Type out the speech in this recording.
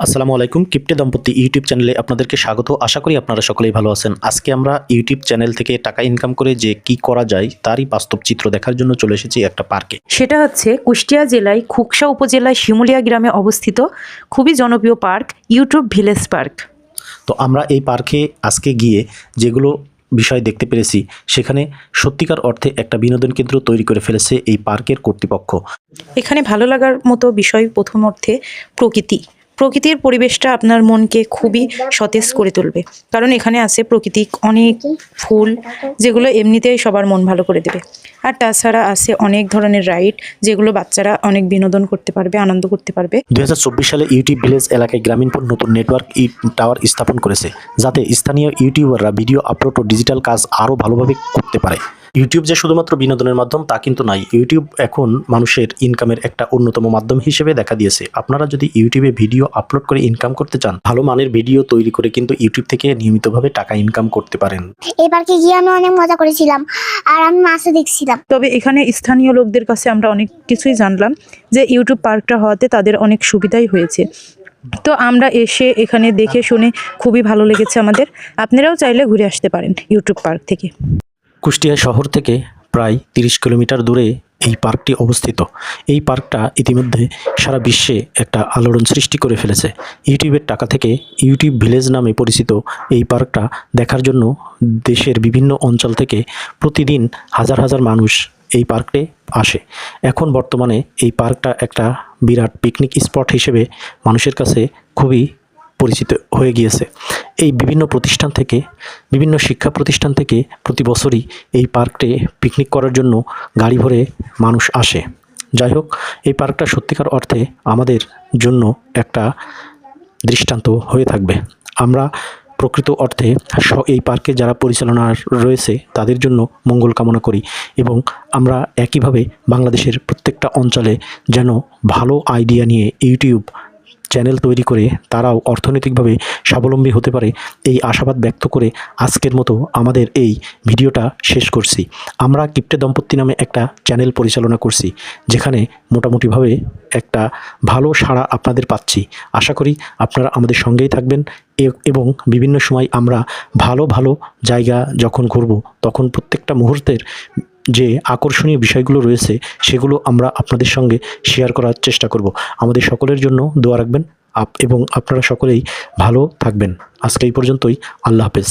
আসসালামু আলাইকুম। কিপ্টে দম্পতি ইউটিউব চ্যানেলে আপনাদেরকে স্বাগত। আশা করি আপনারা সকলেই ভালো আছেন। আজকে আমরা ইউটিউব চ্যানেল থেকে টাকা ইনকাম করে যে কি করা যায় তারই বাস্তব চিত্র দেখার জন্য চলে এসেছি একটা পার্কে। সেটা হচ্ছে কুষ্টিয়া জেলায় খুকসা উপজেলায় শিমুলিয়া গ্রামে অবস্থিত খুবই জনপ্রিয় পার্ক ইউটিউব ভিলেজ পার্ক। তো আমরা এই পার্কে আজকে গিয়ে যেগুলো বিষয় দেখতে পেরেছি, সেখানে সত্যিকার অর্থে একটা বিনোদন কেন্দ্র তৈরি করে ফেলেছে এই পার্কের কর্তৃপক্ষ। এখানে ভালো লাগার মতো বিষয় প্রথম অর্থে প্রকৃতির পরিবেশটা আপনার মনকে খুবই সতেজ করে তুলবে, কারণ এখানে আছে প্রাকৃতিক অনেক ফুল যেগুলো এমনিতেই সবার মন ভালো করে দেবে। আর তাছাড়া আছে অনেক ধরনের রাইড যেগুলো বাচ্চারা অনেক বিনোদন করতে পারবে, আনন্দ করতে পারবে। 2024 সালে ইউটিউব ভিলেজ এলাকায় গ্রামীণফোন নতুন নেটওয়ার্ক টাওয়ার স্থাপন করেছে, যাতে স্থানীয় ইউটিউবাররা ভিডিও আপলোড ও ডিজিটাল কাজ আরও ভালোভাবে করতে পারে। ইউটিউব যে শুধুমাত্র বিনোদনের মাধ্যম তা কিন্তু নয়, ইউটিউব এখন মানুষের ইনকামের একটা অন্যতম মাধ্যম হিসেবে দেখা দিয়েছে। আপনারা যদি ইউটিউবে ভিডিও আপলোড করে ইনকাম করতে চান, ভালো মানের ভিডিও তৈরি করে কিন্তু ইউটিউব থেকে নিয়মিতভাবে টাকা ইনকাম করতে পারেন। এই পার্কে গিয়ে আমি অনেক মজা করেছিলাম আর আমি মাছও দেখছিলাম। তবে এখানে স্থানীয় লোকদের কাছে আমরা অনেক কিছুই জানলাম যে ইউটিউব পার্কটা হওয়াতে তাদের অনেক সুবিধাই হয়েছে। তো আমরা এসে এখানে দেখে শুনে খুবই ভালো লেগেছে আমাদের। আপনারাও চাইলে ঘুরে আসতে পারেন ইউটিউব পার্ক থেকে। কুষ্টিয়া শহর থেকে প্রায় 30 কিলোমিটার দূরে এই পার্কটি অবস্থিত। এই পার্কটা ইতিমধ্যে সারা বিশ্বে একটা আলোড়ন সৃষ্টি করে ফেলেছে। ইউটিউবের টাকা থেকে ইউটিউব ভিলেজ নামে পরিচিত এই পার্কটা দেখার জন্য দেশের বিভিন্ন অঞ্চল থেকে প্রতিদিন হাজার হাজার মানুষ এই পার্কে আসে। এখন বর্তমানে এই পার্কটা একটা বিরাট পিকনিক স্পট হিসেবে মানুষের কাছে খুবই পরিচিত হয়ে গিয়েছে। এই বিভিন্ন প্রতিষ্ঠান থেকে, বিভিন্ন শিক্ষা প্রতিষ্ঠান থেকে প্রতি বছরই এই পার্কে পিকনিক করার জন্য গাড়ি ভরে মানুষ আসে। যাই হোক, এই পার্কটা সত্যিকার অর্থে আমাদের জন্য একটা দৃষ্টান্ত হয়ে থাকবে। আমরা প্রকৃত অর্থে এই পার্কে যারা পরিচালনা রয়েছে তাদের জন্য মঙ্গল কামনা করি, এবং আমরা একইভাবে বাংলাদেশের প্রত্যেকটা অঞ্চলে যেন ভালো আইডিয়া নিয়ে ইউটিউব চ্যানেল তৈরি করে তারাও অর্থনৈতিকভাবে স্বাবলম্বী হতে পারে, এই আশাবাদ ব্যক্ত করে আজকের মতো আমাদের এই ভিডিওটা শেষ করছি। আমরা কিপ্টে দম্পতি নামে একটা চ্যানেল পরিচালনা করছি, যেখানে মোটামুটিভাবে একটা ভালো সাড়া আপনাদের পাচ্ছি। আশা করি আপনারা আমাদের সঙ্গেই থাকবেন, এবং বিভিন্ন সময় আমরা ভালো ভালো জায়গা যখন ঘুরব তখন প্রত্যেকটা মুহূর্তের যে আকর্ষণীয় বিষয়গুলো রয়েছে সেগুলো আমরা আপনাদের সঙ্গে শেয়ার করার চেষ্টা করব। আমাদের সকলের জন্য দোয়া রাখবেন এবং আপনারা সকলেই ভালো থাকবেন। আজকে এই পর্যন্তই। আল্লাহ হাফেজ।